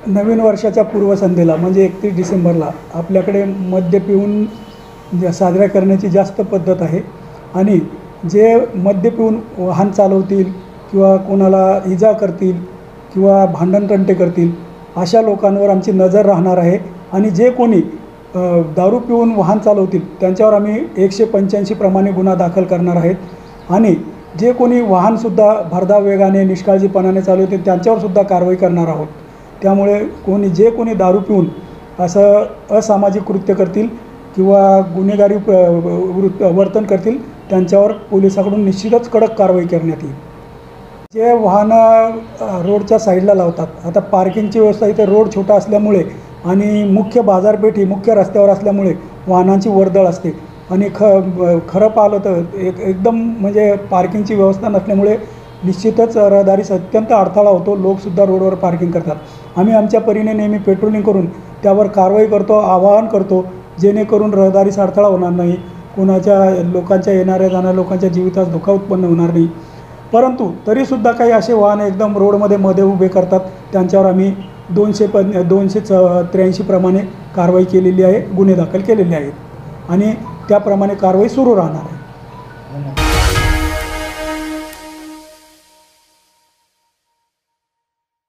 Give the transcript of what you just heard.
नवीन वर्षाच्या पूर्वसंध्येला म्हणजे 31 डिसेंबरला आपल्याकडे मद्य पिऊन साजरा करण्याची जास्त पद्धत आहे आणि जे मद्य पिऊन वाहन चालवतील किंवा कोणाला इजा करतील किंवा भांडणतंटे करतील अशा लोकांवर आमची नजर राहणार आहे आणि जे कोणी दारू पिऊन वाहन चालवतील त्यांच्यावर आम्ही 185 प्रमाणे गुन्हा दाखल करणार आहेत आणि जे कोणी वाहनसुद्धा भरधाव वेगाने निष्काळजीपणाने चालवतील त्यांच्यावरसुद्धा कारवाई करणार आहोत। त्यामुळे जे कोणी दारू पिऊन असं असामाजिक कृत्य करतील किंवा गुन्हेगारी वर्तन करतील त्यांच्यावर पोलिसांकडून निश्चितच कडक कारवाई करण्यात येईल। जे वाहनं रोडच्या साईडला लावतात, आता पार्किंगची व्यवस्था इथे रोड छोटा असल्यामुळे आणि मुख्य बाजारपेठ ही मुख्य रस्त्यावर असल्यामुळे वाहनांची वर्दळ असते आणि खरं पाहिलं तर एकदम म्हणजे पार्किंगची व्यवस्था नसल्यामुळे निश्चितच रहदारीस अत्यंत अडथळा होतो। लोकसुद्धा रोडवर पार्किंग करतात। आम्ही आमच्या परीने नेहमी पेट्रोलिंग करून त्यावर कारवाई करतो, आवाहन करतो, जेणेकरून रहदारीस अडथळा होणार नाही, कोणाच्या लोकांच्या येणाऱ्या जाणाऱ्या लोकांच्या जीवितास धोका उत्पन्न होणार नाही। परंतु तरीसुद्धा काही असे वाहन एकदम रोडमध्ये उभे करतात त्यांच्यावर आम्ही 283 प्रमाणे कारवाई केलेली आहे, गुन्हे दाखल केलेले आहेत आणि त्याप्रमाणे कारवाई सुरू राहणार आहे।